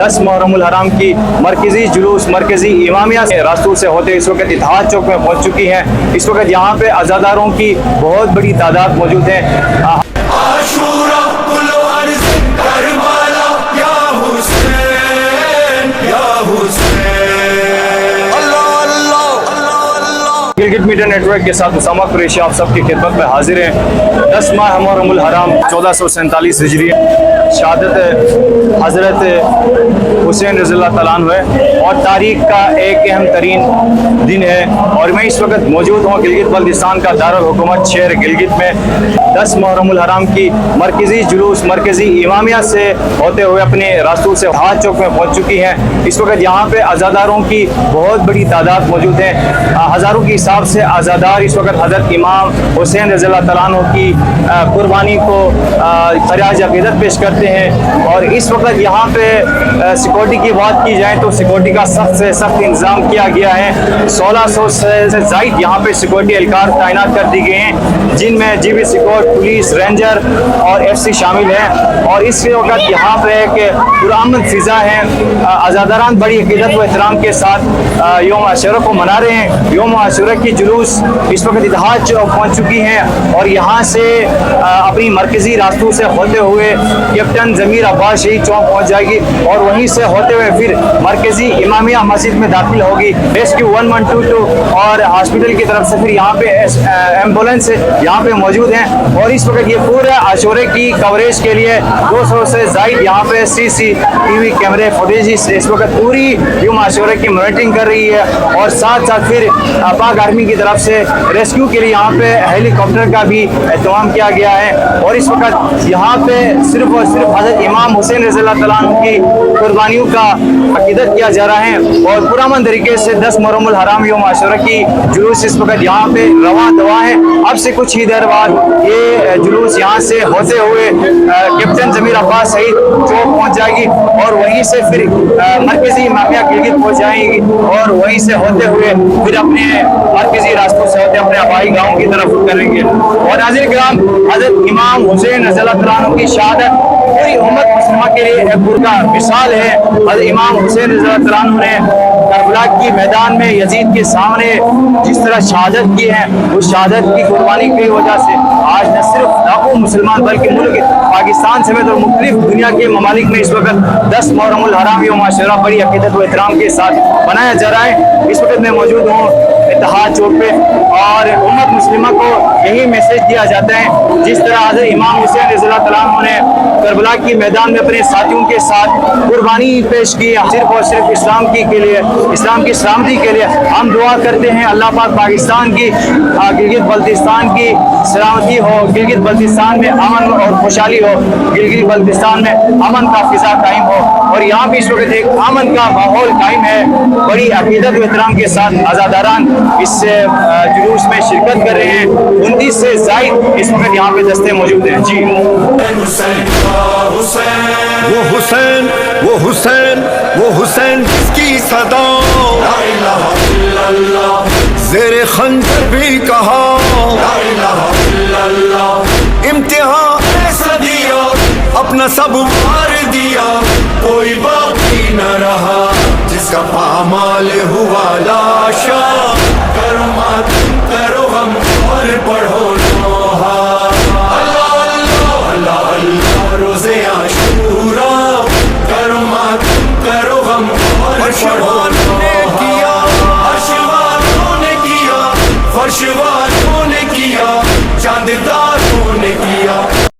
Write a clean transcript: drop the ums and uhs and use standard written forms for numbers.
10 मुहर्रम उल हराम की मरकजी जुलूस मरकजी इमामिया से रास्तों से होते इस वक्त इत्तेहाद चौक में पहुंच चुकी है। इस वक्त यहाँ पे अज़ादारों की बहुत बड़ी तादाद मौजूद है। गिलगित मीडिया नेटवर्क के साथ उसामा कुरैशी आप सबकी खिदमत में हाजिर हैं। 10 माह मुहर्रम उल हराम 1447 हिजरी शहादत हज़रत हुसैन रज़ियल्लाहु तआला अन्हु है और तारीख़ का एक अहम तरीन दिन है। और मैं इस वक्त मौजूद हूँ गिलगित बल्तिस्तान का दारुल हुकूमत शहर गिलगित में। 10 मुहर्रम उल हराम की मरकजी जुलूस मरकजी इमामिया से होते हुए अपने रास्तों से इत्तेहाद चौक में पहुँच चुकी है। इस वक्त यहाँ पे अज़ादारों की बहुत बड़ी तादाद मौजूद है। हज़ारों की हिसाब से अज़ादार इस वक्त हज़रत इमाम हुसैन रज़ियल्लाहु तआला अन्हु की कुर्बानी को खराज अक़ीदत पेश करते हैं। और इस वक्त यहाँ पे सिक्योरिटी की बात की जाए तो सिक्योरिटी का सख्त से सख्त इंतज़ाम किया गया है। 1600 से ज़ायद यहाँ पे सिक्योरिटी एहलकार तैनात कर दी गए हैं, जिनमें जीबी सिक्योर, पुलिस, रेंजर और FC शामिल हैं। और इस वक्त यहाँ पे एक पुरअमन फ़िज़ा है। अज़ादारान बड़ी अक़ीदत व एहतराम के साथ यौम आशूरा को मना रहे हैं। यौम आशूरा की जुलूस इस वक्त इत्तेहाद चौक पहुँच चुकी हैं और यहाँ से अपनी मरकज़ी रास्तों से होते हुए कैप्टन ज़मीर अब्बास शहीद चौक पहुँच जाएगी और वहीं से होते हुए फिर मरकज़ी इमामिया मस्जिद में दाखिल होगी। रेस्क्यू 1122 और हॉस्पिटल की तरफ से फिर यहाँ पे एम्बुलेंस यहाँ पे मौजूद हैं। और इस वक्त ये पूरे आशूरे की कवरेज के लिए 200 से ज़ायद यहाँ पे CCTV कैमरे फुटेज इस वक्त पूरी यौम आशूरा की मॉनिटरिंग कर रही है। और साथ साथ फिर पाक आर्मी की तरफ से रेस्क्यू के लिए यहाँ पे हेलीकॉप्टर का भी एहतमाम किया गया है। और इस वक्त यहाँ पे सिर्फ और सिर्फ हज़रत इमाम हुसैन रज़ियल्लाहु तआला अन्हु की कुर्बानियों का अक़ीदत किया जा रहा है। और पुरअमन तरीके से 10 मुहर्रम उल हराम यौम आशूरा की जुलूस इस वक्त यहाँ पे रवां दवा है। अब से कुछ ही देर बाद ये जुलूस यहाँ से होते हुए कैप्टन ज़मीर अब्बास शहीद चौक पहुँच जाएगी और वहीं से फिर मरकज़ी इमामिया गिलगित पहुँच जाएगी और वहीं से होते हुए फिर अपने मरकज़ी रास्तों से होते अपने आबाई गाँव की तरफ करेंगे। और नाज़रीन किराम, हज़रत इमाम हुसैन रज़ियल्लाहु तआला अन्हु की शहादत पूरी उम्मत मुस्लिमा के लिए एक बुर्का मिसाल है। हज़रत इमाम हुसैन रज़ियल्लाहु तआला अन्हु ने करबला की मैदान में यजीद के सामने जिस तरह शहादत की है, उस शहादत की कुर्बानी की वजह से आज न सिर्फ लाखों मुसलमान बल्कि मुल्क पाकिस्तान समेत और मुख्तलिफ दुनिया के ममालिक में इस वक्त 10 मुहर्रम उल हराम यौम आशूरा बड़ी अक़ीदत व एहतराम के साथ मनाया जा रहा है। इस वक्त मैं मौजूद हूँ इत्तेहाद चौक पे और उम्मत मुस्लिमा को यही मैसेज दिया जाता है जिस तरह हज़रत इमाम हुसैन रज़ियल्लाहु तआला अन्हु ने करबला की मैदान में अपने साथियों के साथ कुर्बानी पेश की सिर्फ और सिर्फ इस्लाम की के लिए, इस्लाम की सलामती के लिए। हम दुआ करते हैं अल्लाह पाक पाकिस्तान की गिलगित बल्तिस्तान की सलामती हो, गिलगित बल्तिस्तान में अमन और खुशहाली हो, गिलगित बल्तिस्तान में अमन का फिजा कायम हो। और यहाँ भी इस वक्त एक अमन का माहौल कायम है। बड़ी अक़ीदत व एहतराम के साथ अज़ादारान इस जुलूस में शिरकत कर रहे हैं। 29 से ज़ायद इस वक्त यहाँ पे दस्ते मौजूद हैं। जी वो हुसैन वो हुसैन वो हुसैन जिसकी सदा ज़ेरे खंजर भी कहा, इम्तिहान ऐसा दिया अपना सब मार दिया, कोई बाकी न रहा जिसका पामाल हुआ लाशा। करो मातम करो हम और पढ़ो लोहा, अल्लाह अल्लाह अल्लाह अल्लाह रोज़े आशूरा। करो मातम करो हम और पढ़ो लोहा, अर्श वालों ने किया फर्श